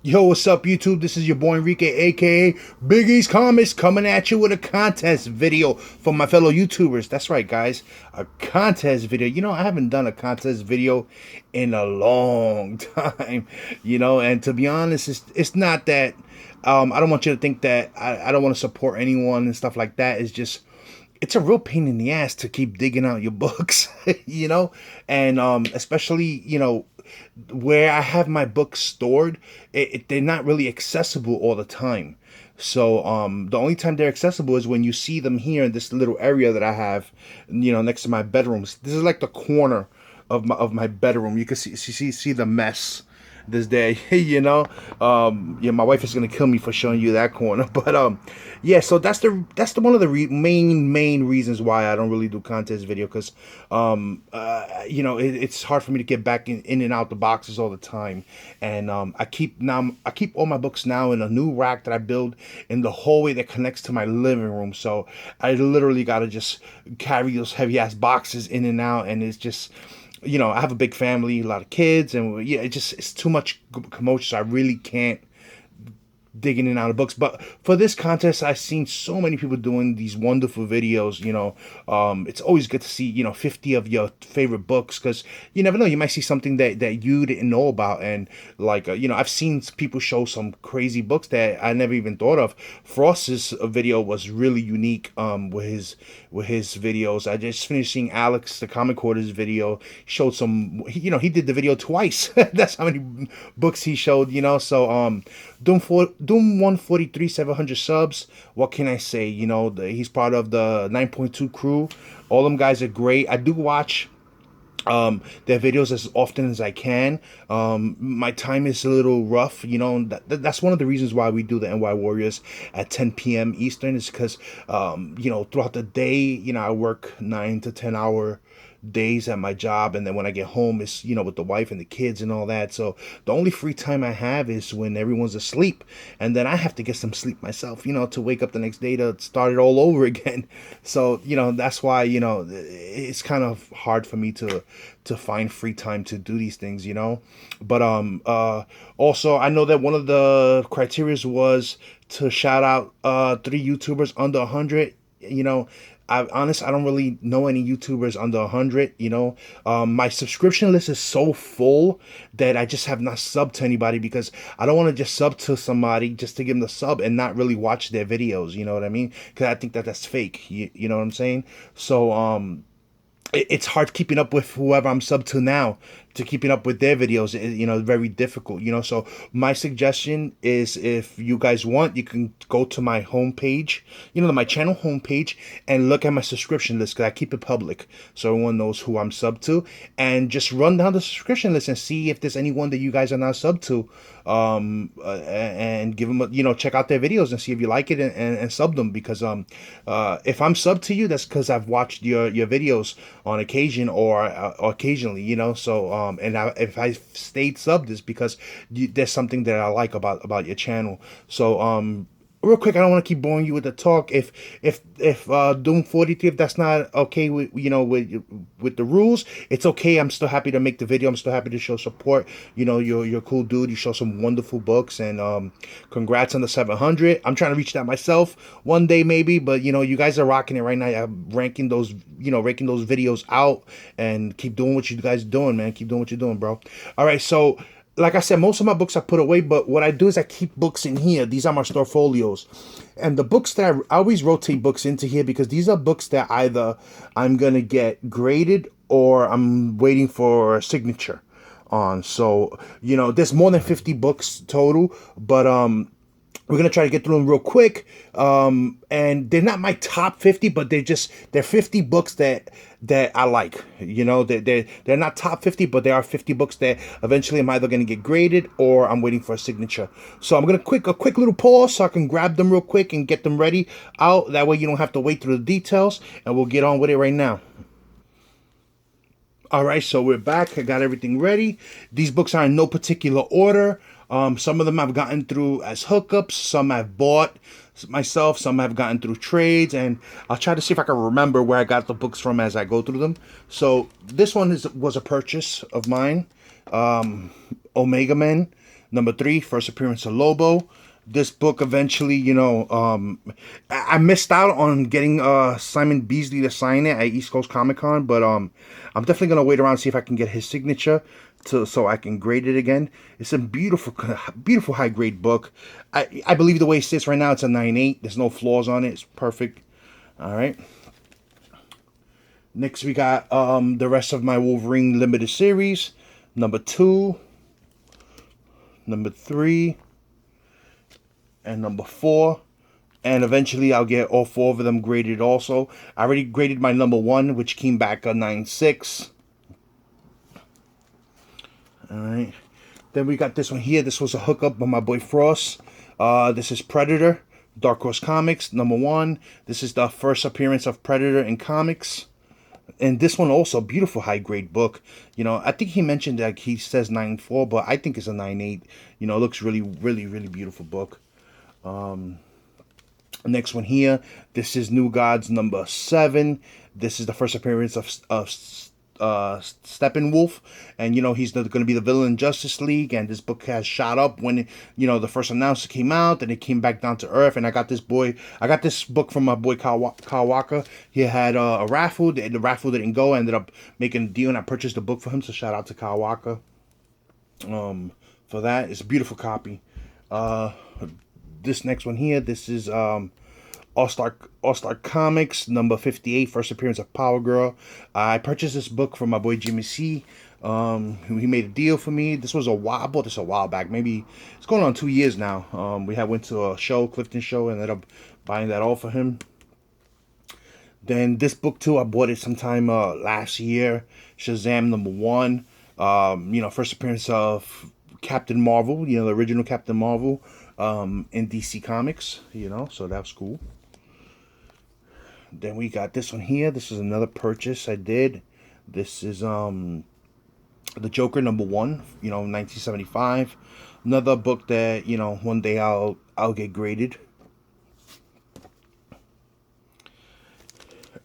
Yo, what's up, YouTube? This is your boy Enrique, aka Big East Comics, coming at you with a contest video for my fellow YouTubers. That's right, guys, a contest video. I haven't done a contest video in a long time, and to be honest, it's not that. I don't want you to think that I don't want to support anyone and stuff like that. It's a real pain in the ass to keep digging out your books, and especially, where I have my books stored, they're not really accessible all the time. So the only time they're accessible is when you see them here in this little area that I have, next to my bedrooms. This is like the corner of my bedroom. You can see the mess this day. Yeah, my wife is gonna kill me for showing you that corner. But yeah, so that's the one of the main reasons why I don't really do contest video, because it's hard for me to get back in and out the boxes all the time. And I keep all my books now in a new rack that I build in the hallway that connects to my living room. So I literally gotta just carry those heavy ass boxes in and out, and it's just, I have a big family, a lot of kids, and yeah, it's too much commotion. So I really can't digging in and out of books. But for this contest, I've seen so many people doing these wonderful videos. It's always good to see 50 of your favorite books, because you never know, you might see something that you didn't know about. And like I've seen people show some crazy books that I never even thought of. Frost's video was really unique with his videos. I just finished seeing Alex the Comic Quarters video. He showed he did the video twice. That's how many books he showed. So Doom 143, 700 subs. What can I say? He's part of the 9.2 crew. All them guys are great. I do watch their videos as often as I can. My time is a little rough. That's one of the reasons why we do the NY Warriors at 10 p.m. Eastern, is because throughout the day, I work 9 to 10 hour days at my job, and then when I get home, it's with the wife and the kids and all that. So the only free time I have is when everyone's asleep, and then I have to get some sleep myself, to wake up the next day to start it all over again. So that's why it's kind of hard for me to find free time to do these things. But also, I know that one of the criterias was to shout out 3 YouTubers under 100. I don't really know any YouTubers under 100. My subscription list is so full that I just have not subbed to anybody, because I don't want to just sub to somebody just to give them the sub and not really watch their videos. You know what I mean? Because I think that's fake. You know what I'm saying? So it's hard keeping up with whoever I'm sub to now, to keeping up with their videos. Very difficult. So my suggestion is, if you guys want, you can go to my homepage, my channel homepage, and look at my subscription list, because I keep it public so everyone knows who I'm sub to, and just run down the subscription list and see if there's anyone that you guys are not sub to, and give them check out their videos and see if you like it, and sub them. Because if I'm sub to you, that's because I've watched your videos on occasion, or occasionally. So if I stayed subbed, is because there's something that I like about your channel. So real quick, I don't want to keep boring you with the talk. If Doom 43, if that's not okay with with the rules, it's okay. I'm still happy to make the video. I'm still happy to show support. You're a cool dude. You show some wonderful books, and congrats on the 700. I'm trying to reach that myself one day, maybe. But you guys are rocking it right now. I'm ranking those videos out, and keep doing what you guys are doing, man. Keep doing what you're doing, bro. All right, so like I said, most of my books I put away, but what I do is I keep books in here. These are my store folios. And the books that I always rotate books into here, because these are books that either I'm going to get graded, or I'm waiting for a signature on. So, there's more than 50 books total, but we're gonna try to get through them real quick, and they're not my top 50, but they're 50 books that I like. They're not top 50, but there are 50 books that eventually I'm either gonna get graded, or I'm waiting for a signature. So I'm gonna a quick little pause so I can grab them real quick and get them ready out. That way you don't have to wait through the details, and we'll get on with it right now. All right, so we're back. I got everything ready. These books are in no particular order. Some of them I've gotten through as hookups. Some I've bought myself. Some I've gotten through trades. And I'll try to see if I can remember where I got the books from as I go through them. So this one was a purchase of mine. Omega Men. Number 3, first appearance of Lobo. This book eventually, I missed out on getting Simon Beasley to sign it at East Coast Comic Con, but I'm definitely gonna wait around and see if I can get his signature so I can grade it again. It's a beautiful high grade book. I believe the way it sits right now, it's a 9.8. There's no flaws on it. It's perfect. All right. Next, we got the rest of my Wolverine limited series. Number 2, number 3, and number 4. And eventually I'll get all 4 of them graded also. I already graded my number 1, which came back a 9.6. Alright. Then we got this one here. This was a hookup by my boy Frost. This is Predator, Dark Horse Comics, number 1. This is the first appearance of Predator in comics. And this one also, beautiful high grade book. I think he mentioned that he says 9.4, but I think it's a 9.8. It looks really, really, really beautiful book. Next one here, this is New Gods number 7. This is the first appearance of Steppenwolf, and he's going to be the villain in Justice League. And this book has shot up when the first announcement came out, and it came back down to earth. And I got this book from my boy Kyle Walker. He had a raffle. The raffle didn't go. I ended up making a deal, and I purchased the book for him. So shout out to Kyle Walker for that. It's a beautiful copy. This next one here, this is All-Star Comics number 58, first appearance of Power Girl. I purchased this book from my boy Jimmy C. He made a deal for me. This was I bought this a while back. Maybe it's going on 2 years now. We went to a show, Clifton show, and ended up buying that all for him. Then this book too, I bought it sometime last year. Shazam number 1. First appearance of Captain Marvel. The original Captain Marvel. In DC Comics, so that was cool. Then we got this one here. This is another purchase I did. This is the Joker number 1, 1975. Another book that one day I'll get graded.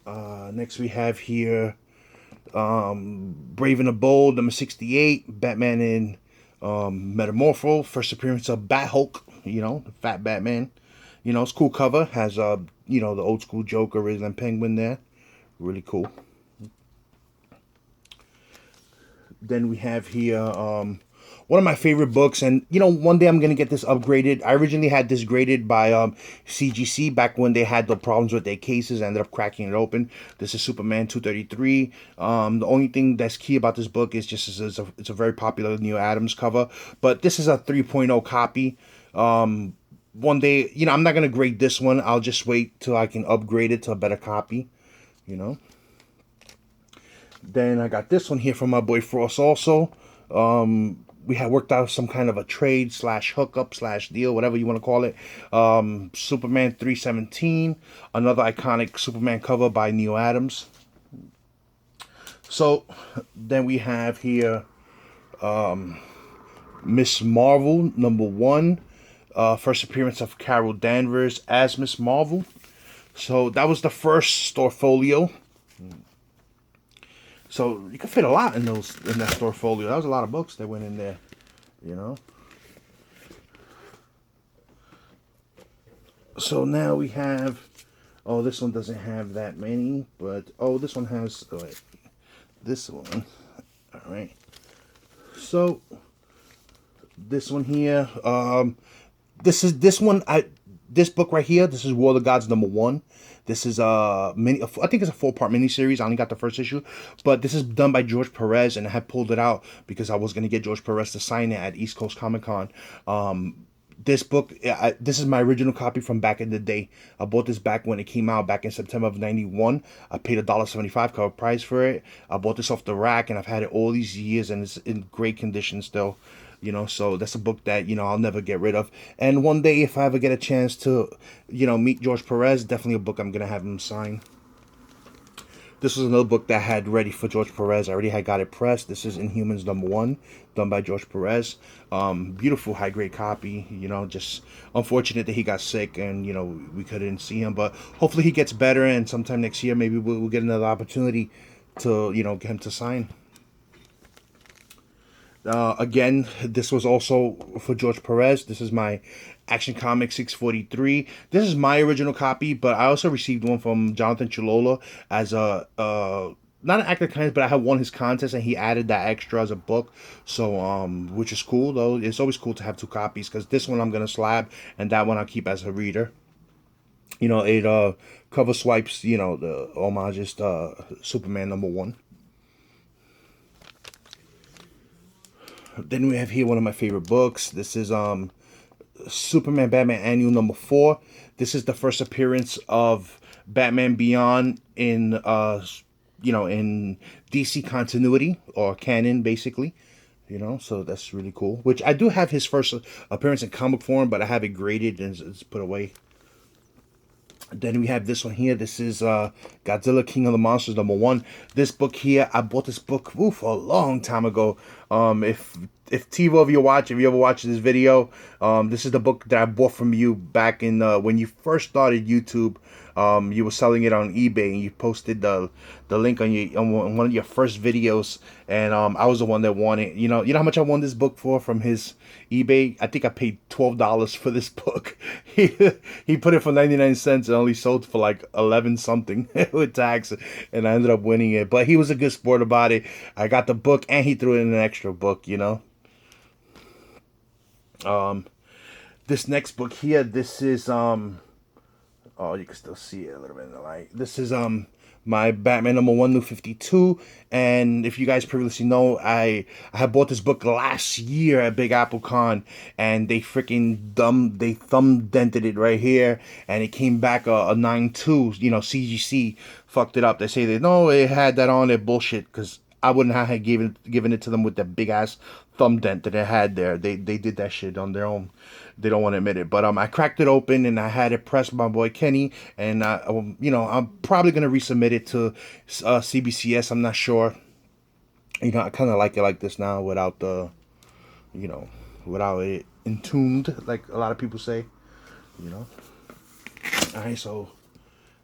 Next we have here Brave and the Bold number 68. Batman in Metamorpho, first appearance of Bat-Hulk. The fat Batman. It's cool cover. Has the old school Joker, Riddler, and Penguin there. Really cool. Then we have here one of my favorite books, and one day I'm gonna get this upgraded. I originally had this graded by CGC back when they had the problems with their cases. I ended up cracking it open. This is Superman 233. The only thing that's key about this book is just it's a very popular Neal Adams cover, but this is a 3.0 copy. One day, I'm not gonna grade this one. I'll just wait till I can upgrade it to a better copy. Then I got this one here from my boy Frost also. We had worked out some kind of a trade / hookup / deal, whatever you want to call it. Superman 317, another iconic Superman cover by Neal Adams. So then we have here Miss Marvel number 1, first appearance of Carol Danvers as Miss Marvel. So that was the first store folio. So you could fit a lot in that store folio. That was a lot of books that went in there, So now we have, this one doesn't have that many, but this one has this one. All right. So this one here, this book right here. This is World of Gods number 1. This is I think it's a 4-part miniseries. I only got the first issue, but this is done by George Perez, and I had pulled it out because I was gonna get George Perez to sign it at East Coast Comic Con. This book, this is my original copy from back in the day. I bought this back when it came out back in September of '91. I paid $1.75 cover price for it. I bought this off the rack, and I've had it all these years, and it's in great condition still. So that's a book that, I'll never get rid of. And one day, if I ever get a chance to, meet George Perez, definitely a book I'm going to have him sign. This was another book that I had ready for George Perez. I already had got it pressed. This is Inhumans number 1, done by George Perez. Beautiful high-grade copy. Just unfortunate that he got sick and, we couldn't see him. But hopefully he gets better, and sometime next year, maybe we'll get another opportunity to, get him to sign. Again, this was also for George Perez. This is my Action Comics 643. This is my original copy, but I also received one from Jonathan Chilola as a not an actor contest, but I had won his contest and he added that extra as a book. So which is cool though. It's always cool to have two copies because this one I'm gonna slab and that one I'll keep as a reader. It cover swipes, the homages to Superman #1. Then we have here one of my favorite books. This is Superman Batman Annual #4. This is the first appearance of Batman Beyond in DC continuity or canon basically. So that's really cool. Which I do have his first appearance in comic form, but I have it graded and it's put away. Then we have this one here. This is Godzilla King of the Monsters #1. This book here, I bought this book a long time ago. If TiVo, if you ever watch this video, this is the book that I bought from you back in when you first started YouTube. You were selling it on eBay and you posted the link on one of your first videos, and I was the one that won it. You know how much I won this book from his eBay? I think I paid $12 for this book. He put it for 99 cents and only sold for like 11 something with tax, and I ended up winning it. But he was a good sport about it. I got the book and he threw in an extra book. This next book here, this is oh, you can still see it a little bit in the light. This is my Batman #1 New 52, and if you guys previously know, I had bought this book last year at Big Apple Con, and they thumb dented it right here, and it came back a 9.2. CGC fucked it up. They say no, it had that on it, bullshit, because I wouldn't have given it to them with that big ass thumb dent that it had there. They did that shit on their own. They don't want to admit it, but I cracked it open and I had it pressed by my boy Kenny, and I'm probably gonna resubmit it to CBCS. I'm not sure. I kind of like it like this now without without it entombed, like a lot of people say. All right, so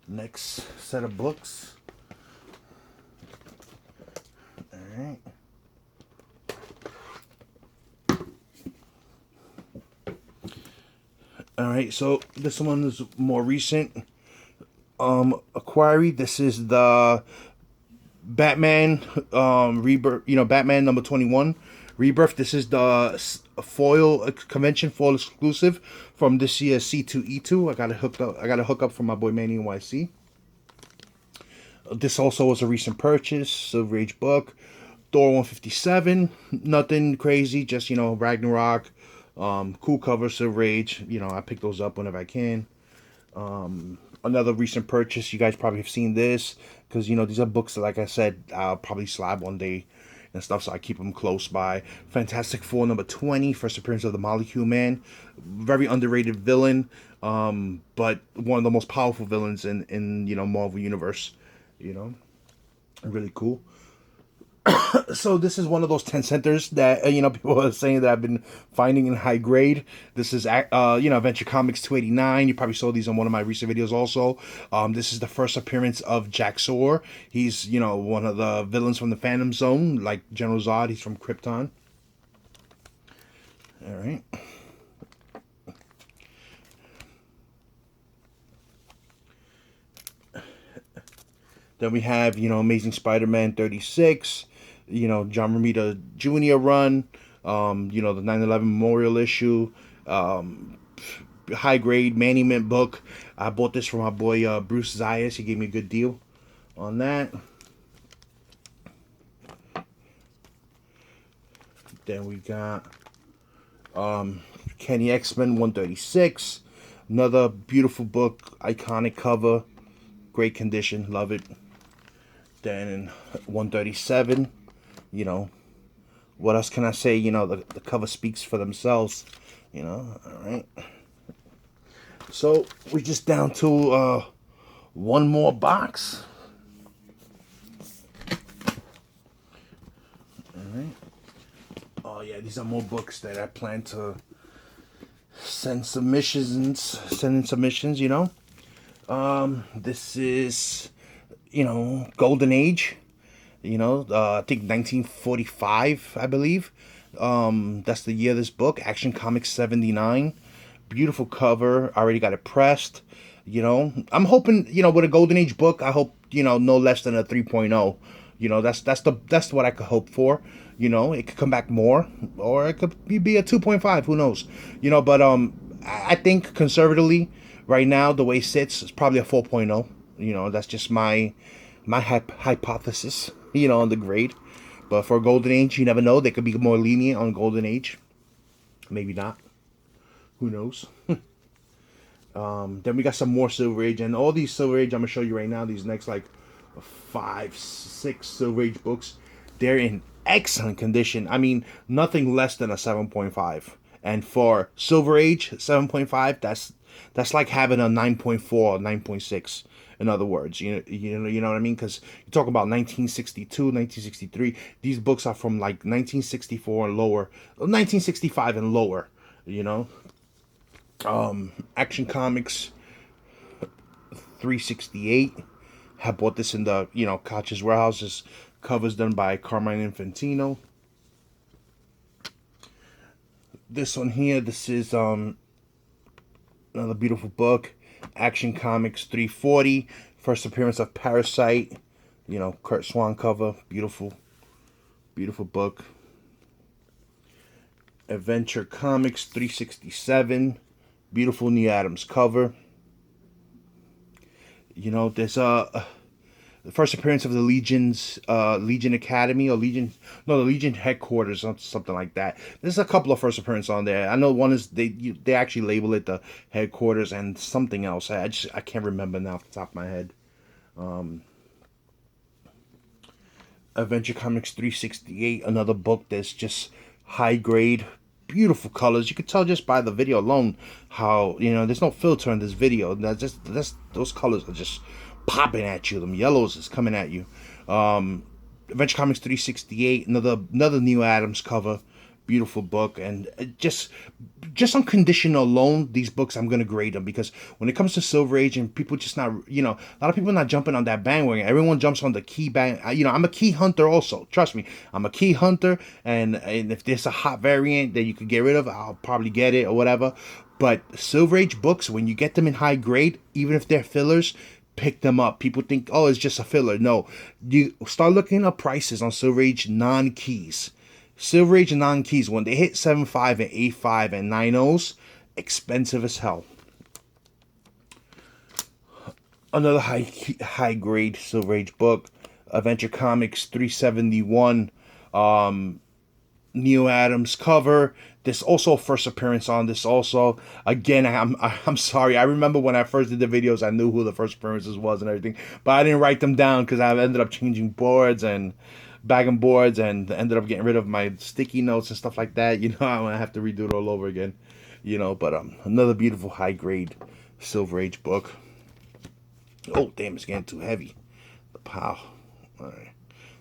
next set of books. All right. All right, so this one is more recent. Acquiry. This is the Batman Rebirth. Batman #21 Rebirth. This is the foil convention foil exclusive from this year's C2E2. I got a hookup from my boy Manny NYC. This also was a recent purchase. Silver Age book. Thor 157. Nothing crazy. Just Ragnarok. Cool cover, Silver Age. I pick those up whenever I can. Another recent purchase. You guys probably have seen this because these are books that, like I said, I'll probably slab one day and stuff. So I keep them close by. Fantastic Four #20, first appearance of the Molecule Man. Very underrated villain, but one of the most powerful villains in Marvel Universe. Really cool. So this is one of those 10 centers that people are saying that I've been finding in high grade. This is Adventure Comics 289. You probably saw these on one of my recent videos also. This is the first appearance of Jax-Ur. He's one of the villains from the Phantom Zone, like General Zod. He's from Krypton. All right. Then we have Amazing Spider-Man 36. John Romita Jr. run, the 9/11 Memorial issue, high grade Manny Mint book. I bought this from my boy Bruce Zayas. He gave me a good deal on that. Then we got Kenny X-Men 136. Another beautiful book, iconic cover, great condition, love it. Then 137. What else can I say? The cover speaks for themselves. All right. So we're just down to one more box. All right. Oh yeah, these are more books that I plan to send in submissions. This is Golden Age. I think 1945, I believe. That's the year of this book, Action Comics 79. Beautiful cover. I already got it pressed. You know, I'm hoping, with a Golden Age book, I hope, no less than a 3.0. That's what I could hope for. It could come back more, or it could be a 2.5. Who knows? But I think conservatively, right now, the way it sits, it's probably a 4.0. That's just my hypothesis. On the grade. But for Golden Age, you never know. They could be more lenient on Golden Age. Maybe not. Who knows? Then we got some more Silver Age, and all these Silver Age I'm gonna show you right now. These next like 5, 6 Silver Age books, they're in excellent condition. I mean, nothing less than a 7.5. And for Silver Age 7.5, that's like having a 9.4, 9.6. In other words, you know what I mean? Because you talk about 1962, 1963. These books are from like 1964 and lower, 1965 and lower. You know, Action Comics 368. I bought this in the Koch's Warehouses. Covers done by Carmine Infantino. This one here, this is another beautiful book, Action Comics 340. First appearance of Parasite. Kurt Swan cover, beautiful, beautiful book. Adventure Comics 367, beautiful Neal Adams cover. There's the first appearance of the Legion Academy, or the Legion headquarters, or something like that. There's a couple of first appearances on there. I know one is they actually label it the headquarters, and something else. I can't remember now off the top of my head. Adventure Comics 368, another book that's just high grade, beautiful colors. You could tell just by the video alone how there's no filter in this video. Those colors are just popping at you. Them yellows is coming at you. Adventure Comics 368, another Neal Adams cover, beautiful book. And just on condition alone, these books I'm gonna grade them, because when it comes to Silver Age and people just not, a lot of people not jumping on that bandwagon. Everyone jumps on the key bang. I'm a key hunter also. Trust me, I'm a key hunter, and if there's a hot variant that you could get rid of, I'll probably get it or whatever. But Silver Age books, when you get them in high grade, even if they're fillers, pick them up. People think, oh, it's just a filler. No, you start looking up prices on Silver Age non-keys. Silver Age non-keys, when they hit 7.5 and 8.5 and 9.0s, expensive as hell. Another high grade Silver Age book, Adventure Comics 371, Neal Adams cover. There's also a first appearance on this also. Again, I'm sorry. I remember when I first did the videos, I knew who the first appearances was and everything, but I didn't write them down because I ended up changing boards and bagging boards, and ended up getting rid of my sticky notes and stuff like that. I'm gonna have to redo it all over again. But another beautiful high grade Silver Age book. Oh damn, it's getting too heavy. The pile. All right,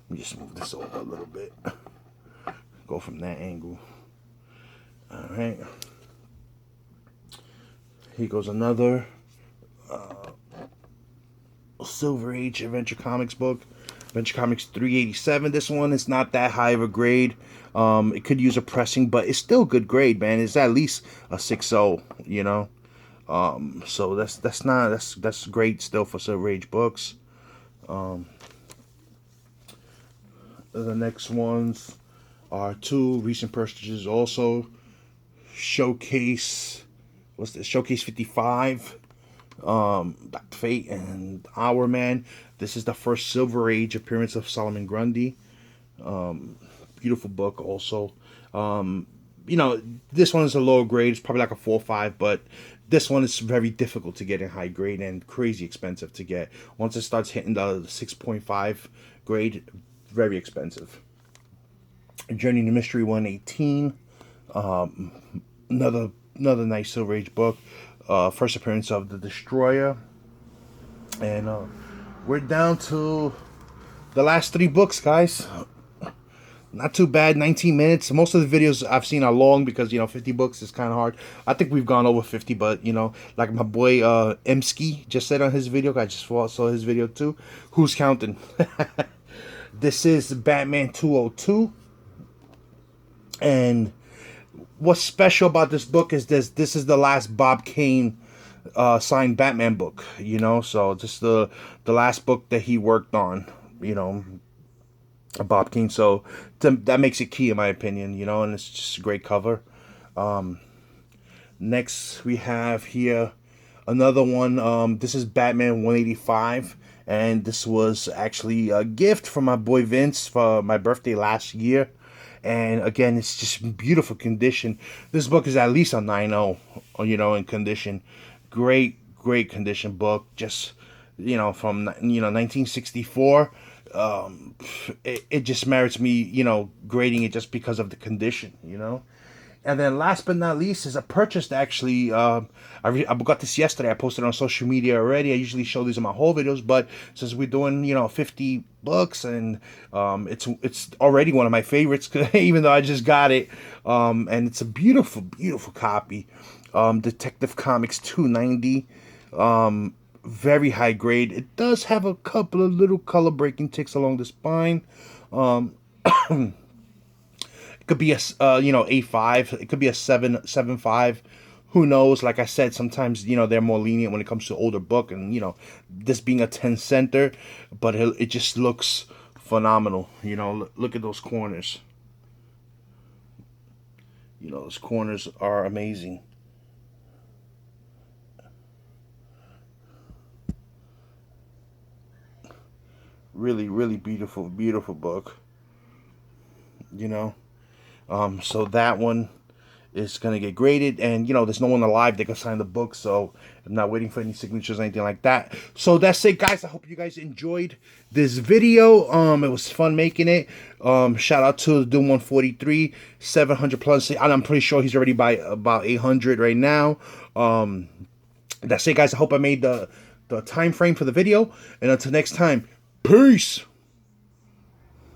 let me just move this over a little bit. Go from that angle. All right. Here goes another Silver Age Adventure Comics book. Adventure Comics 387. This one is not that high of a grade. It could use a pressing, but it's still good grade, man. It's at least a 6.0, So that's great still for Silver Age books. The next ones are two recent purchases also. Showcase 55, Dr. Fate and Our Man. This is the first Silver Age appearance of Solomon Grundy. Beautiful book also. This one is a lower grade. It's probably like a 4.5, but this one is very difficult to get in high grade and crazy expensive to get. Once it starts hitting the 6.5 grade, very expensive. Journey to Mystery 118. Another nice Silver Age book. First appearance of the Destroyer. And we're down to the last 3 books, guys. Not too bad, 19 minutes. Most of the videos I've seen are long because, 50 books is kind of hard. I think we've gone over 50, but, like my boy Emski just said on his video, I just saw his video too. Who's counting? This is Batman 202. And what's special about this book is this is the last Bob Kane signed Batman book, you know. So just the last book that he worked on, you know, Bob Kane. So that makes it key in my opinion, you know, and it's just a great cover. Next we have here another one. This is Batman 185, and this was actually a gift from my boy Vince for my birthday last year. And again, it's just beautiful condition. This book is at least a 9.0, you know, in condition. Great condition book. Just, you know, from, you know, 1964. It just merits me, you know, grading it just because of the condition, you know. And then last but not least is a purchase that actually, I got this yesterday. I posted it on social media already. I usually show these in my whole videos, but since we're doing, you know, 50 books, and it's already one of my favorites, even though I just got it. And it's a beautiful copy. Detective Comics 290. Very high grade. It does have a couple of little color breaking ticks along the spine. Could be a you know, A5. It could be a 7.5. Who knows? Like I said, sometimes, you know, they're more lenient when it comes to older book, and you know, this being a 10 center, but it just looks phenomenal. You know, look at those corners. You know, those corners are amazing. Really beautiful book. You know. So that one is gonna get graded, and you know, there's no one alive that can sign the book, so I'm not waiting for any signatures or anything like that. So that's it, guys. I hope you guys enjoyed this video. It was fun making it. Shout out to Doom 143, 700 plus, and I'm pretty sure he's already by about 800 right now. That's it, guys. I hope I made the time frame for the video, and until next time, peace.